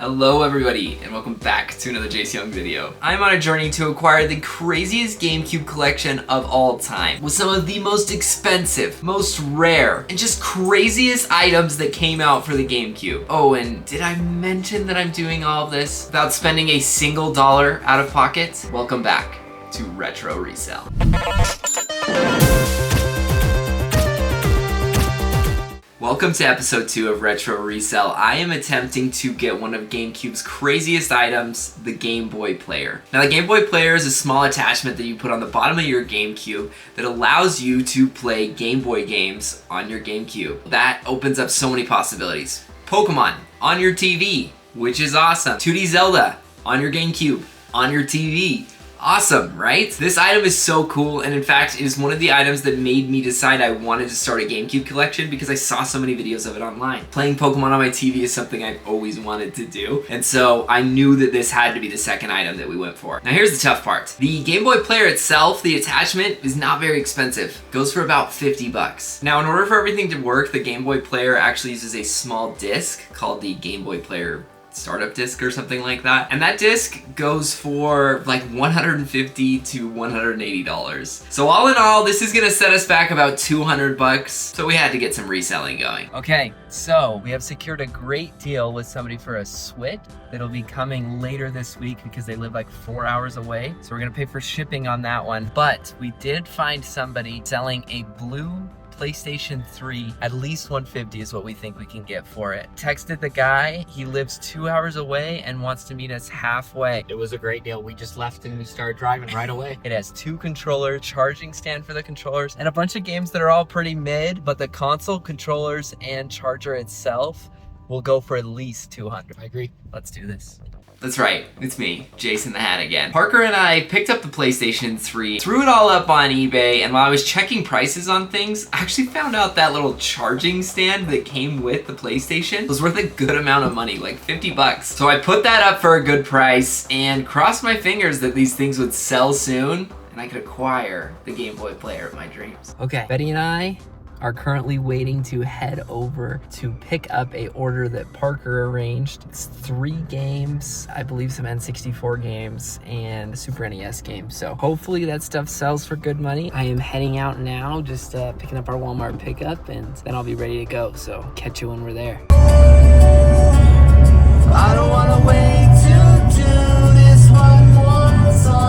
Hello everybody, and welcome back to another Jace Young video. I'm on a journey to acquire the craziest GameCube collection of all time, with some of the most expensive, most rare, and just craziest items that came out for the GameCube. Oh, and did I mention that I'm doing all of this without spending a single dollar out of pocket? Welcome back to Retro Resell. Welcome to episode 2 of Retro Resell. I am attempting to get one of GameCube's craziest items, the Game Boy Player. Now the Game Boy Player is a small attachment that you put on the bottom of your GameCube that allows you to play Game Boy games on your GameCube. That opens up so many possibilities. Pokemon on your TV, which is awesome. 2D Zelda on your GameCube, on your TV. Awesome, right? This item is so cool, and in fact, it is one of the items that made me decide I wanted to start a GameCube collection because I saw so many videos of it online. Playing Pokemon on my TV is something I've always wanted to do, and so I knew that this had to be the second item that we went for. Now here's the tough part. The Game Boy Player itself, the attachment, is not very expensive. It goes for about 50 bucks. Now in order for everything to work, the Game Boy Player actually uses a small disc called the Game Boy Player startup disc or something like that, and that disc goes for like $150 to $180. So all in all, this is gonna set us back about 200 bucks, so we had to get some reselling going. Okay, so we have secured a great deal with somebody for a Switch that'll be coming later this week because they live like 4 hours away, so we're gonna pay for shipping on that one. But we did find somebody selling a blue PlayStation 3, at least 150 is what we think we can get for it. Texted the guy, he lives 2 hours away and wants to meet us halfway. It was a great deal. We just left and we started driving right away. It has 2 controllers, charging stand for the controllers, and a bunch of games that are all pretty mid, but the console, controllers, and charger itself will go for at least 200. I agree. Let's do this. That's right, it's me, Jason the Hat again. Parker and I picked up the PlayStation 3, threw it all up on eBay, and while I was checking prices on things, I actually found out that little charging stand that came with the PlayStation was worth a good amount of money, like 50 bucks. So I put that up for a good price and crossed my fingers that these things would sell soon and I could acquire the Game Boy Player of my dreams. Okay, Betty and I are currently waiting to head over to pick up a order that Parker arranged. It's 3 games, I believe some N64 games and a Super NES game. So hopefully that stuff sells for good money. I am heading out now, just picking up our Walmart pickup, and then I'll be ready to go. So catch you when we're there. I don't wanna wait to do this one more time.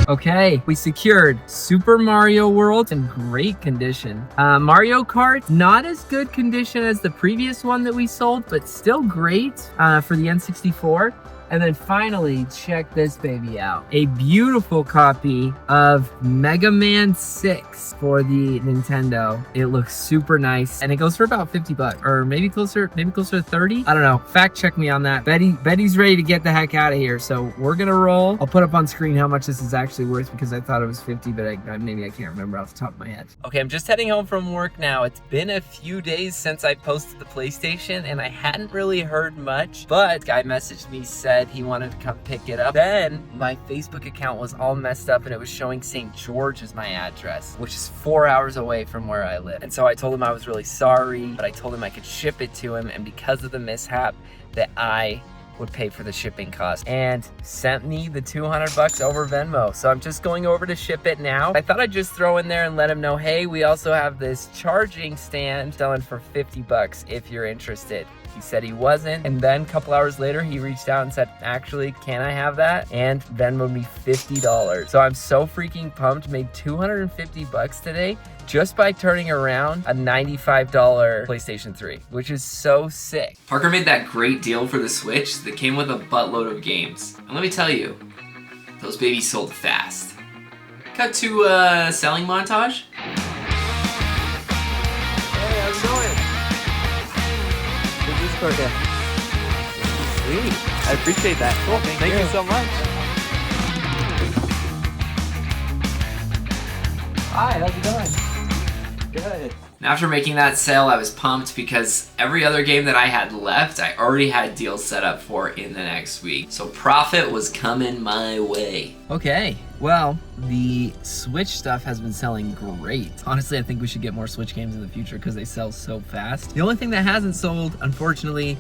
Okay, we secured Super Mario World in great condition. Mario Kart, not as good condition as the previous one that we sold, but still great for the N64. And then finally, check this baby out. A beautiful copy of Mega Man 6 for the Nintendo. It looks super nice, and it goes for about 50 bucks, or maybe closer to 30. I don't know. Fact check me on that. Betty's ready to get the heck out of here, so we're gonna roll. I'll put up on screen how much this is actually worth because I thought it was 50, but maybe I can't remember off the top of my head. Okay, I'm just heading home from work now. It's been a few days since I posted the PlayStation, and I hadn't really heard much, but guy messaged me, said he wanted to come pick it up. Then my Facebook account was all messed up and it was showing St. George as my address, which is 4 hours away from where I live. And so I told him I was really sorry, but I told him I could ship it to him, and because of the mishap that I would pay for the shipping cost, and sent me the 200 bucks over Venmo. So I'm just going over to ship it now. I thought I'd just throw in there and let him know, hey, we also have this charging stand selling for 50 bucks if you're interested. He said he wasn't, and then a couple hours later he reached out and said, actually, can I have that? And Venmo'd me $50. So I'm so freaking pumped. Made 250 bucks today just by turning around a $95 PlayStation 3, which is so sick. Parker made that great deal for the Switch that came with a buttload of games. And let me tell you, those babies sold fast. Cut to a selling montage. Hey, how's it going? Sweet. I appreciate that. Cool. Thank you so much. Hi, how's it going? Good. And after making that sale, I was pumped because every other game that I had left, I already had deals set up for in the next week. So profit was coming my way. Okay, Well, the Switch stuff has been selling great. Honestly, I think we should get more Switch games in the future because they sell so fast. The only thing that hasn't sold, unfortunately,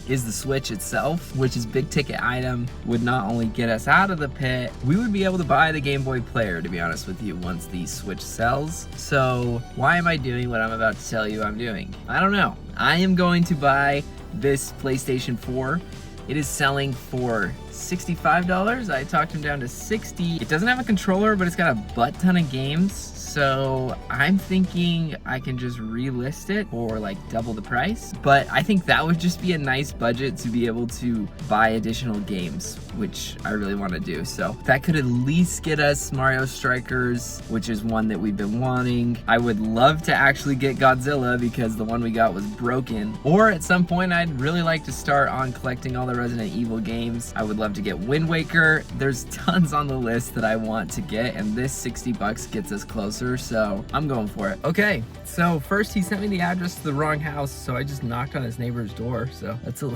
is the Switch itself, which is big ticket item, would not only get us out of the pit, we would be able to buy the Game Boy player, to be honest with you, once the Switch sells. So why am I doing what I'm about to tell you I'm doing? I don't know. I am going to buy this PlayStation 4. It is selling for $65. I talked him down to $60. It doesn't have a controller, but it's got a butt ton of games. So I'm thinking I can just relist it for like double the price. But I think that would just be a nice budget to be able to buy additional games, which I really want to do. So that could at least get us Mario Strikers, which is one that we've been wanting. I would love to actually get Godzilla because the one we got was broken. Or at some point, I'd really like to start on collecting all the Resident Evil games. I would love to get Wind Waker. There's tons on the list that I want to get, and this 60 bucks gets us closer. So I'm going for it. Okay, so first he sent me the address to the wrong house, so I just knocked on his neighbor's door. So that's a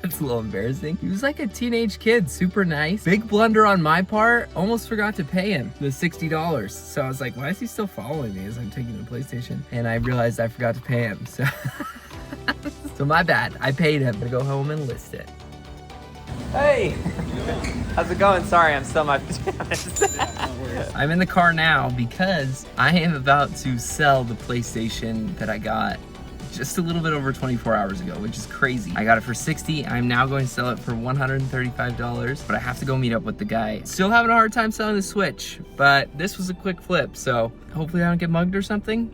that's a little embarrassing. He was like a teenage kid, super nice. Big blunder on my part, almost forgot to pay him the $60. So I was like, why is he still following me as I'm taking the PlayStation? And I realized I forgot to pay him, so so my bad. I paid him to go home and list it. Hey! How's it going? Sorry, I'm still in my pajamas. I'm in the car now because I am about to sell the PlayStation that I got just a little bit over 24 hours ago, which is crazy. I got it for $60. I'm now going to sell it for $135, but I have to go meet up with the guy. Still having a hard time selling the Switch, but this was a quick flip, so hopefully I don't get mugged or something.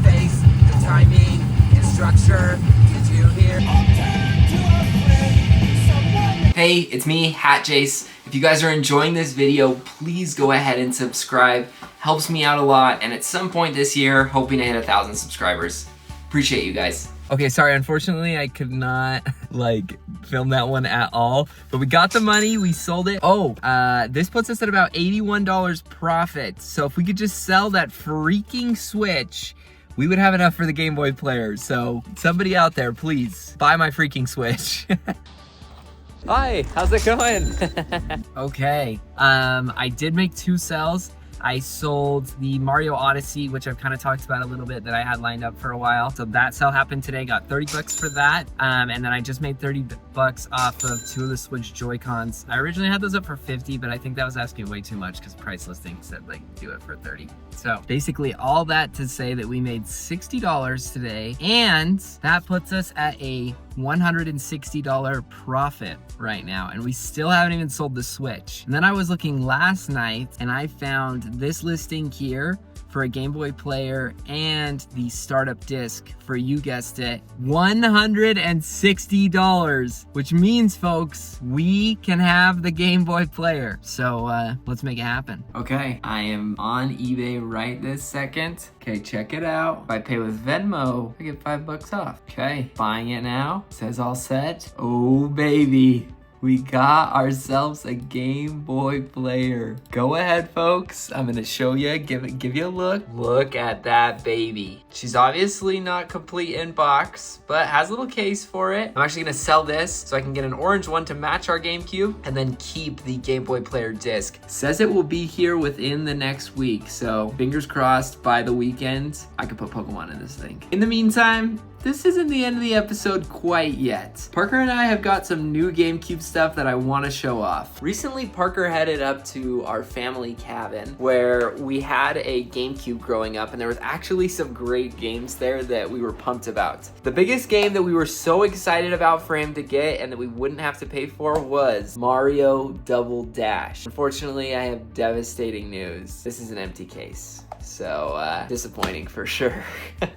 Face, the timing, and structure. Did you hear? Hey, it's me, Hat Jace. If you guys are enjoying this video, please go ahead and subscribe. Helps me out a lot, and at some point this year, hoping to hit 1,000 subscribers. Appreciate you guys. Okay, sorry, unfortunately I could not film that one at all, but we got the money, we sold it. Oh, this puts us at about $81 profit. So if we could just sell that freaking Switch, we would have enough for the Game Boy player. So somebody out there, please buy my freaking Switch. Hi, how's it going? Okay, I did make 2 sales. I sold the Mario Odyssey, which I've kind of talked about a little bit, that I had lined up for a while. So that sale happened today, got 30 bucks for that. And then I just made 30 bucks off of 2 of the Switch Joy-Cons. I originally had those up for 50, but I think that was asking way too much because price listing said do it for 30. So basically all that to say that we made $60 today, and that puts us at a $160 profit right now, and we still haven't even sold the Switch. And then I was looking last night and I found this listing here for a Game Boy player and the startup disc for, you guessed it, $160, which means, folks, we can have the Game Boy player. So let's make it happen. Okay, I am on eBay right this second. Okay, check it out. If I pay with Venmo, I get $5 off. Okay, buying it now. Says all set. Oh, baby. We got ourselves a Game Boy player. Go ahead, folks. I'm gonna show you, give you a look. Look at that baby. She's obviously not complete in box, but has a little case for it. I'm actually gonna sell this so I can get an orange one to match our GameCube and then keep the Game Boy player disc. Says it will be here within the next week, so fingers crossed by the weekend, I could put Pokemon in this thing. In the meantime, this isn't the end of the episode quite yet. Parker and I have got some new GameCube stuff that I want to show off. Recently, Parker headed up to our family cabin where we had a GameCube growing up, and there was actually some great games there that we were pumped about. The biggest game that we were so excited about for him to get and that we wouldn't have to pay for was Mario Double Dash. Unfortunately, I have devastating news. This is an empty case. So disappointing for sure.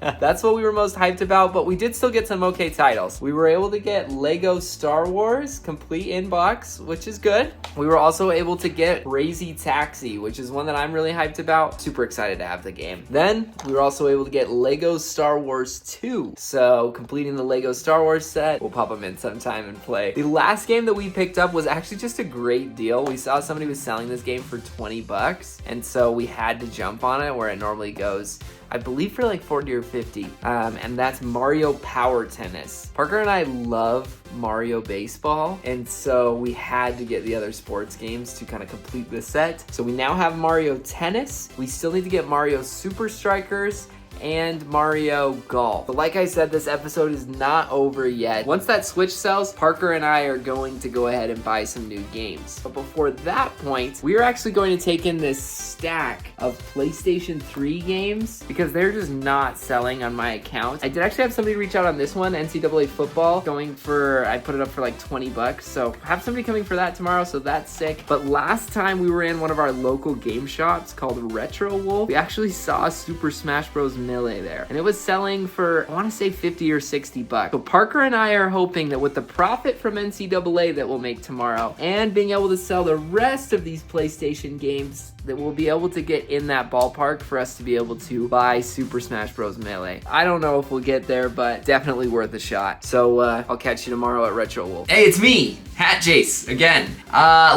That's what we were most hyped about, but we did still get some okay titles. We were able to get Lego Star Wars complete in box, which is good. We were also able to get Crazy Taxi, which is one that I'm really hyped about. Super excited to have the game. Then we were also able to get Lego Star Wars 2. So completing the Lego Star Wars set, we'll pop them in sometime and play. The last game that we picked up was actually just a great deal. We saw somebody was selling this game for 20 bucks, and so we had to jump on it where it normally goes, I believe, for like 40 or 50. And that's Mario Mario Power Tennis. Parker and I love Mario Baseball, and so we had to get the other sports games to kind of complete this set. So we now have Mario Tennis. We still need to get Mario Super Strikers and Mario Golf. But like I said, this episode is not over yet. Once that Switch sells, Parker and I are going to go ahead and buy some new games. But before that point, we are actually going to take in this stack of PlayStation 3 games because they're just not selling on my account. I did actually have somebody reach out on this one, NCAA football, going for, I put it up for like 20 bucks. So I have somebody coming for that tomorrow, so that's sick. But last time we were in one of our local game shops called Retro Wolf, we actually saw Super Smash Bros. Melee there, and it was selling for, I want to say 50 or 60 bucks. So Parker and I are hoping that with the profit from NCAA that we'll make tomorrow and being able to sell the rest of these PlayStation games, that we'll be able to get in that ballpark for us to be able to buy Super Smash Bros. Melee. I don't know if we'll get there, but definitely worth a shot. So I'll catch you tomorrow at Retro Wolf. Hey, it's me, Hat Jace, again.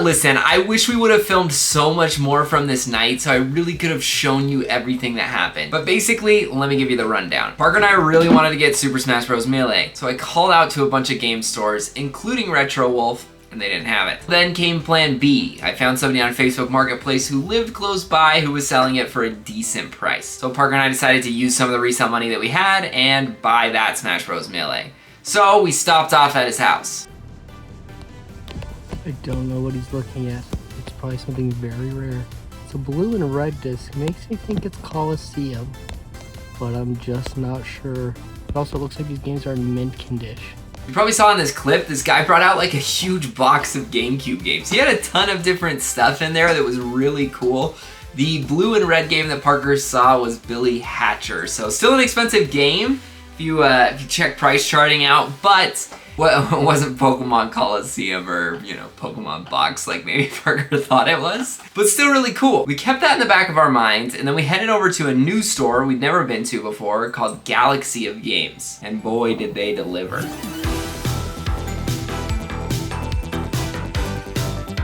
Listen, I wish we would have filmed so much more from this night, so I really could have shown you everything that happened. But basically, let me give you the rundown. Parker and I really wanted to get Super Smash Bros. Melee, so I called out to a bunch of game stores, including Retro Wolf, and they didn't have it. Then came plan B. I found somebody on Facebook Marketplace who lived close by who was selling it for a decent price. So Parker and I decided to use some of the resale money that we had and buy that Smash Bros. Melee. So we stopped off at his house. I don't know what he's looking at. It's probably something very rare. It's a blue and red disc. Makes me think it's Coliseum, but I'm just not sure. It also looks like these games are in mint condition. You probably saw in this clip, this guy brought out like a huge box of GameCube games. He had a ton of different stuff in there that was really cool. The blue and red game that Parker saw was Billy Hatcher. So still an expensive game if you check price charting out, but it wasn't Pokemon Coliseum or, you know, Pokemon Box like maybe Parker thought it was. But still really cool. We kept that in the back of our minds, and then we headed over to a new store we'd never been to before called Galaxy of Games. And boy, did they deliver.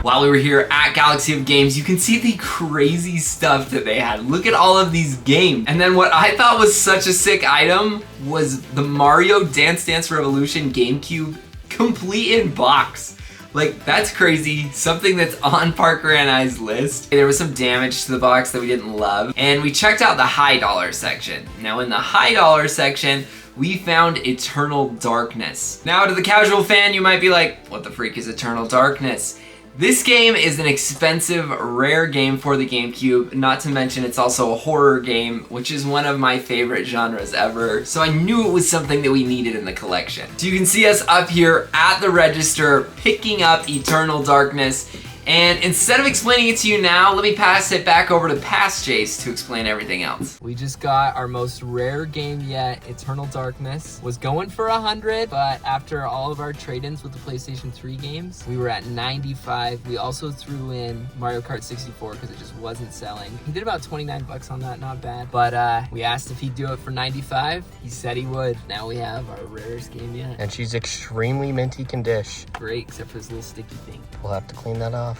While we were here at Galaxy of Games, you can see the crazy stuff that they had. Look at all of these games. And then what I thought was such a sick item was the Mario Dance Dance Revolution GameCube complete in box. Like, that's crazy. Something that's on Parker and I's list. There was some damage to the box that we didn't love. And we checked out the high dollar section. Now in the high dollar section, we found Eternal Darkness. Now to the casual fan, you might be like, what the freak is Eternal Darkness? This game is an expensive, rare game for the GameCube, not to mention it's also a horror game, which is one of my favorite genres ever, so I knew it was something that we needed in the collection. So you can see us up here at the register picking up Eternal Darkness, and instead of explaining it to you now, let me pass it back over to Past Jace to explain everything else. We just got our most rare game yet, Eternal Darkness. Was going for 100, but after all of our trade-ins with the PlayStation 3 games, we were at 95. We also threw in Mario Kart 64 because it just wasn't selling. He did about 29 bucks on that, not bad. But we asked if he'd do it for 95. He said he would. Now we have our rarest game yet. And she's extremely minty condition. Great, except for this little sticky thing. We'll have to clean that off.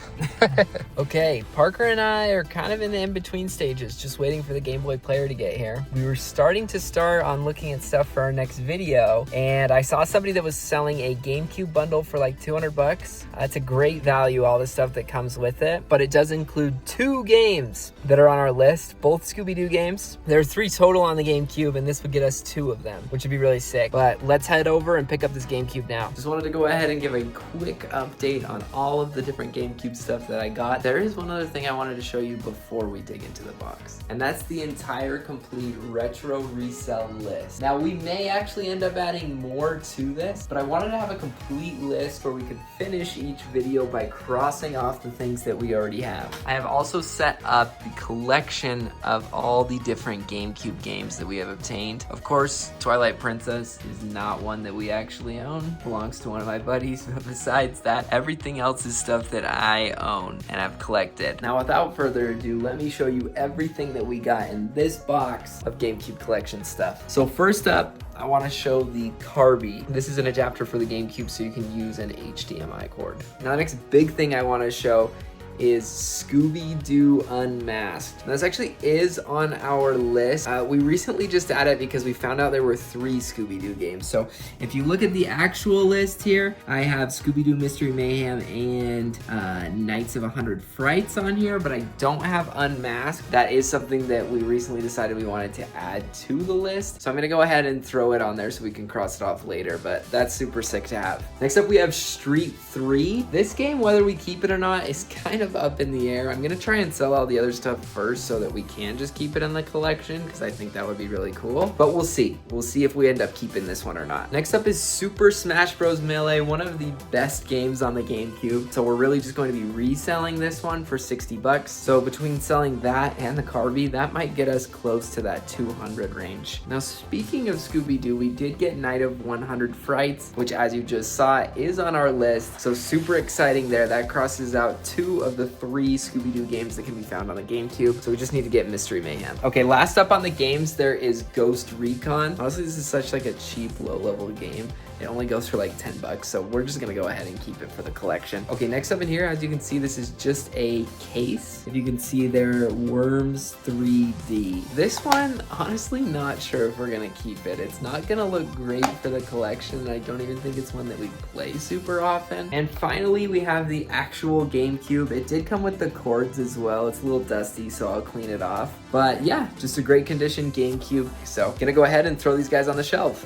Okay, Parker and I are kind of in the in-between stages, just waiting for the Game Boy player to get here. We were starting on looking at stuff for our next video, and I saw somebody that was selling a GameCube bundle for like 200 bucks. That's a great value, all the stuff that comes with it, but it does include 2 games that are on our list, both Scooby-Doo games. There are 3 total on the GameCube, and this would get us 2 of them, which would be really sick. But let's head over and pick up this GameCube now. Just wanted to go ahead and give a quick update on all of the different GameCube stuff that I got. There is one other thing I wanted to show you before we dig into the box, and that's the entire complete retro resell list. Now we may actually end up adding more to this, but I wanted to have a complete list where we could finish each video by crossing off the things that we already have. I have also set up the collection of all the different GameCube games that we have obtained. Of course, Twilight Princess is not one that we actually own. It belongs to one of my buddies, but besides that, everything else is stuff that I own and I've collected. Now without further ado, let me show you everything that we got in this box of GameCube collection stuff. So first up, I want to show the Carby. This is an adapter for the GameCube so you can use an HDMI cord. Now the next big thing I want to show is Scooby-Doo Unmasked. Now, this actually is on our list. We recently just added it because we found out there were 3 Scooby-Doo games. So if you look at the actual list here, I have Scooby-Doo Mystery Mayhem and Nights of 100 Frights on here, but I don't have Unmasked. That is something that we recently decided we wanted to add to the list. So I'm gonna go ahead and throw it on there so we can cross it off later, but that's super sick to have. Next up, we have Street 3. This game, whether we keep it or not, is kind of up in the air. I'm gonna try and sell all the other stuff first so that we can just keep it in the collection, because I think that would be really cool. But we'll see. We'll see if we end up keeping this one or not. Next up is Super Smash Bros. Melee, one of the best games on the GameCube. So we're really just going to be reselling this one for 60 bucks. So between selling that and the Carby, that might get us close to that 200 range. Now, speaking of Scooby-Doo, we did get Night of 100 Frights, which, as you just saw, is on our list. So super exciting there. That crosses out 2 of the 3 Scooby-Doo games that can be found on the GameCube. So we just need to get Mystery Mayhem. Okay, last up on the games, there is Ghost Recon. Honestly, this is such like a cheap, low-level game. It only goes for like 10 bucks, so we're just gonna go ahead and keep it for the collection. Okay, next up in here, as you can see, this is just a case. If you can see there, Worms 3D. This one, honestly, not sure if we're gonna keep it. It's not gonna look great for the collection. I don't even think it's one that we play super often. And finally, we have the actual GameCube. It did come with the cords as well. It's a little dusty, so I'll clean it off. But yeah, just a great condition GameCube. So gonna go ahead and throw these guys on the shelf.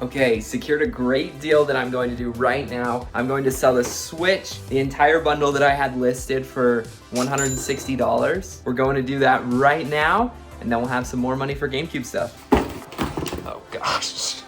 Okay, secured a great deal that I'm going to do right now. I'm going to sell the Switch, the entire bundle that I had listed for $160. We're going to do that right now, and then we'll have some more money for GameCube stuff. Oh gosh.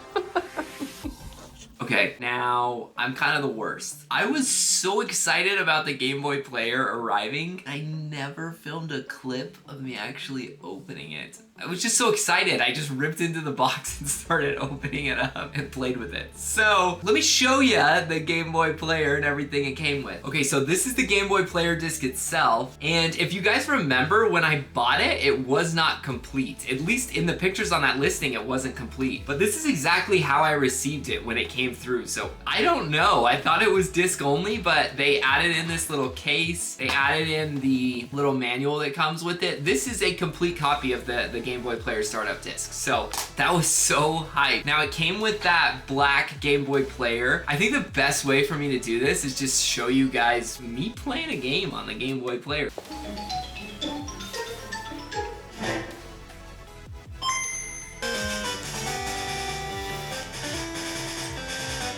Okay, now I'm kind of the worst. I was so excited about the Game Boy Player arriving. I never filmed a clip of me actually opening it. I was just so excited. I just ripped into the box and started opening it up and played with it. So let me show you the Game Boy Player and everything it came with. Okay, so this is the Game Boy Player disc itself. And if you guys remember, when I bought it, it was not complete. At least in the pictures on that listing, it wasn't complete. But this is exactly how I received it when it came through. So I don't know. I thought it was disc only, but they added in this little case. They added in the little manual that comes with it. This is a complete copy of the Game Boy Player startup disc. So that was so hype. Now it came with that black Game Boy Player. I think the best way for me to do this is just show you guys me playing a game on the Game Boy Player.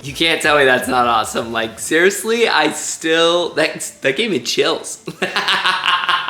You can't tell me that's not awesome. Like, seriously, that gave me chills.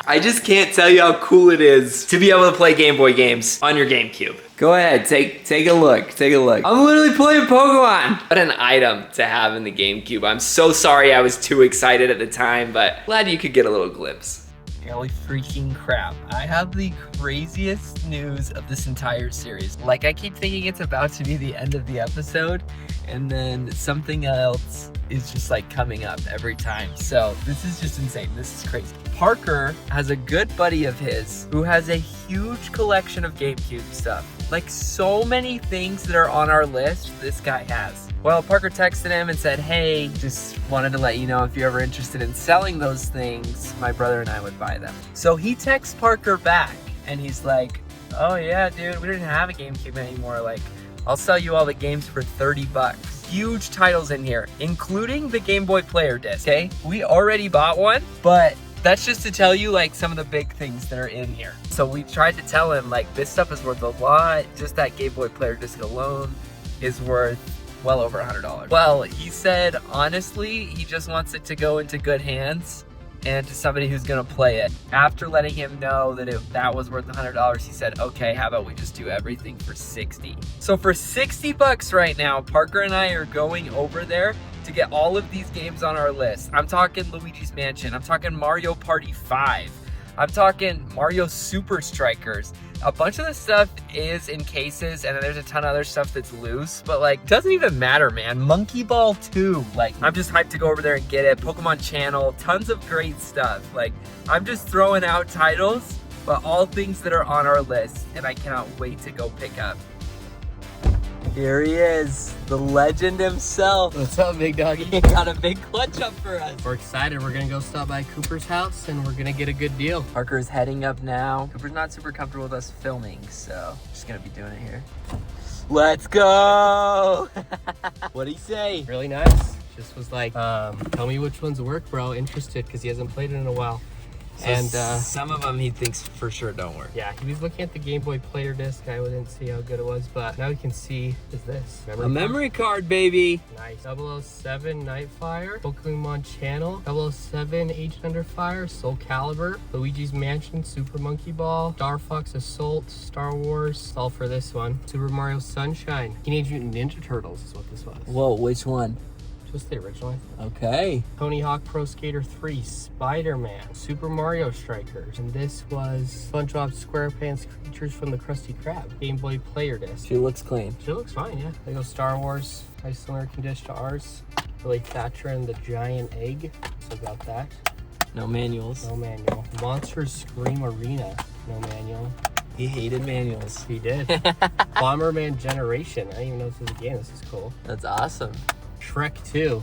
I just can't tell you how cool it is to be able to play Game Boy games on your GameCube. Go ahead, take a look, take a look. I'm literally playing Pokemon. What an item to have in the GameCube. I'm so sorry I was too excited at the time, but glad you could get a little glimpse. Holy freaking crap. I have the craziest news of this entire series. Like, I keep thinking it's about to be the end of the episode, and then something else is just like coming up every time. So this is just insane. This is crazy. Parker has a good buddy of his who has a huge collection of GameCube stuff. Like, so many things that are on our list, this guy has. Well, Parker texted him and said, hey, just wanted to let you know if you're ever interested in selling those things, my brother and I would buy them. So he texts Parker back and he's like, oh yeah, dude, we didn't have a GameCube anymore. Like, I'll sell you all the games for 30 bucks. Huge titles in here, including the Game Boy Player disc, okay? We already bought one, but that's just to tell you like some of the big things that are in here. So we tried to tell him like this stuff is worth a lot. Just that Game Boy Player disc alone is worth well over $100. Well, he said, honestly, he just wants it to go into good hands and to somebody who's gonna play it. After letting him know that that was worth $100, he said, okay, how about we just do everything for 60? So for 60 bucks right now, Parker and I are going over there to get all of these games on our list. I'm talking Luigi's Mansion, I'm talking Mario Party 5, I'm talking Mario Super Strikers. A bunch of the stuff is in cases, and then there's a ton of other stuff that's loose, but like, doesn't even matter, man. Monkey Ball 2, like, I'm just hyped to go over there and get it. Pokemon Channel, tons of great stuff. Like, I'm just throwing out titles, but all things that are on our list, and I cannot wait to go pick up. Here he is, the legend himself. What's up, big doggy? He got a big clutch up for us. We're excited. We're gonna go stop by Cooper's house and we're gonna get a good deal. Parker's heading up now. Cooper's not super comfortable with us filming, so just gonna be doing it here. Let's go! What'd he say? Really nice. Just was like, tell me which ones work, bro. Interested, because he hasn't played it in a while. So And some of them he thinks for sure don't work. yeah, he was looking at the Game Boy player disc. I didn't see how good it was, but now we can see is this A memory card, baby. Nice. 007 Nightfire, Pokemon Channel, 007 Agent Under Fire, Soul Calibur, Luigi's Mansion, Super Monkey Ball, Star Fox Assault, Star Wars, all for this one. Super Mario Sunshine, Teenage Mutant Ninja Turtles is what this was. Whoa, which one? Just the original. Okay. Tony Hawk Pro Skater 3, Spider-Man, Super Mario Strikers, and this was SpongeBob SquarePants Creatures from the Krusty Krab, Game Boy player disc. She looks clean. She looks fine, yeah. They go Star Wars, nice similar condition to ours. Billy Thatcher and the Giant Egg, so got that. No manuals. No manual. Monster Scream Arena, no manual. He hated manuals. He did. Bomberman Generation, I didn't even know this was a game, this is cool. That's awesome. Shrek 2.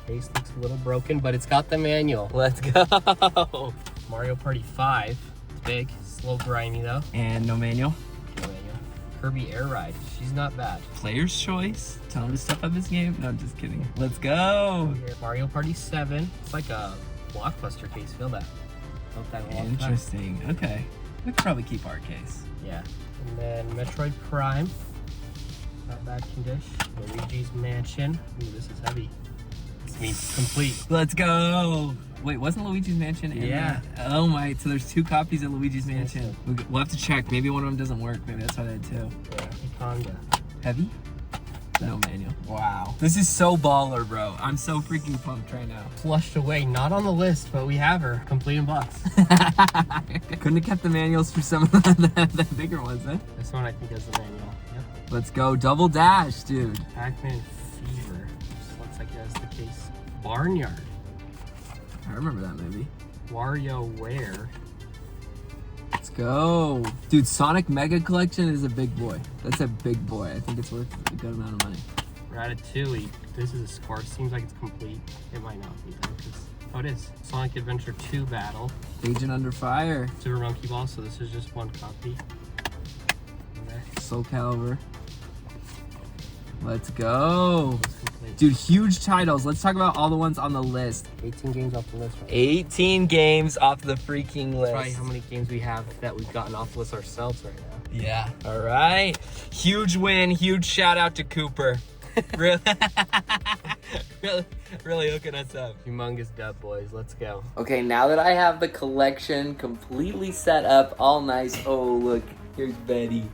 Case looks a little broken, but it's got the manual. Let's go. Mario Party 5. It's big, slow, grimy though. And no manual. No manual. Kirby Air Ride. She's not bad. Player's choice. Tell him to step up his game. No, just kidding. Let's go. Mario Party 7. It's like a blockbuster case. Feel that. Built that in a long time. Interesting. Okay. We could probably keep our case. Yeah. And then Metroid Prime. Not bad condition. Luigi's Mansion. Ooh, this is heavy. This means complete. Let's go. Wait, wasn't Luigi's Mansion in Yeah. that? Oh my, so there's two copies of Luigi's Mansion. We'll have to check. Maybe one of them doesn't work. Maybe that's why they had two. Yeah. Ikonga. Heavy? No manual. Wow. This is so baller, bro. I'm so freaking pumped right now. Flushed away. Not on the list, but we have her. Complete in box. Couldn't have kept the manuals for some of the bigger ones, eh? This one I think has the manual. Yep. Let's go. Double dash, dude. Pac-Man Fever. Just looks like that's the case. Barnyard. I remember that movie. WarioWare. Let's go. Dude, Sonic Mega Collection is a big boy. That's a big boy. I think it's worth a good amount of money. Ratatouille. This is a score. Seems like it's complete. It might not be though, because oh, it is. Sonic Adventure 2 Battle. Agent Under Fire. Super Monkey Ball. So this is just one copy. Soul Calibur. Let's go. It's complete. Dude, huge titles. Let's talk about all the ones on the list. 18 games off the list. Right? 18 games off the freaking list. Probably how many games we have that we've gotten off the list ourselves right now. Yeah. All right. Huge win. Huge shout out to Cooper. really, really hooking us up. Humongous dub, boys. Let's go. Okay, now that I have the collection completely set up, all nice. Oh, look. Here's Betty.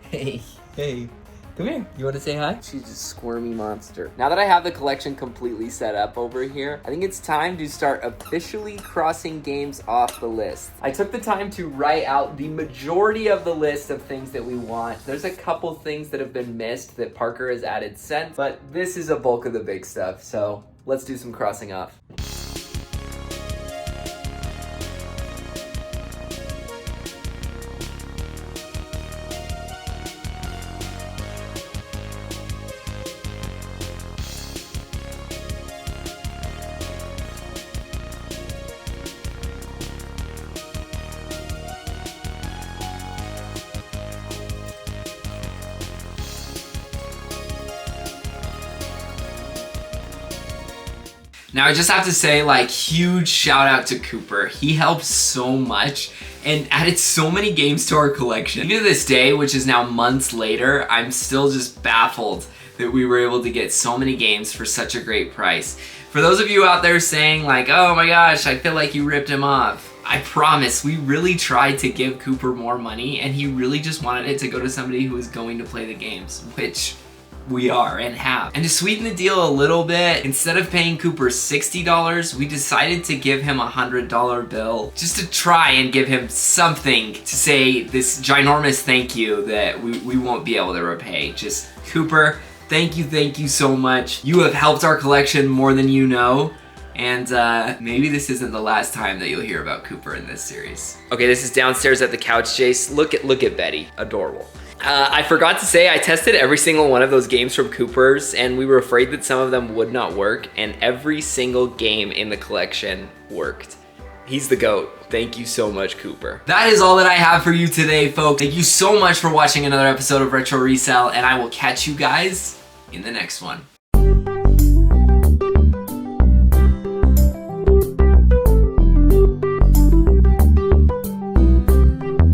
Hey, hey. Come here. You want to say hi? She's a squirmy monster. Now that I have the collection completely set up over here, I think it's time to start officially crossing games off the list. I took the time to write out the majority of the list of things that we want. There's a couple things that have been missed that Parker has added since, but this is a bulk of the big stuff. So let's do some crossing off. Now I just have to say, like, huge shout out to Cooper. He helped so much and added so many games to our collection. Even to this day, which is now months later, I'm still just baffled that we were able to get so many games for such a great price. For those of you out there saying like, oh my gosh, I feel like you ripped him off, I promise we really tried to give Cooper more money and he really just wanted it to go to somebody who was going to play the games, which we are and have. And to sweeten the deal a little bit, instead of paying Cooper $60, we decided to give him a $100 bill just to try and give him something to say this ginormous thank you that we won't be able to repay. Just, Cooper, thank you so much. You have helped our collection more than you know. And maybe this isn't the last time that you'll hear about Cooper in this series. Okay, this is downstairs at the couch chase. Look at Betty, adorable. I forgot to say I tested every single one of those games from Cooper's, and we were afraid that some of them would not work, and every single game in the collection worked. He's the GOAT. Thank you so much, Cooper. That is all that I have for you today, folks. Thank you so much for watching another episode of Retro Resell, and I will catch you guys in the next one.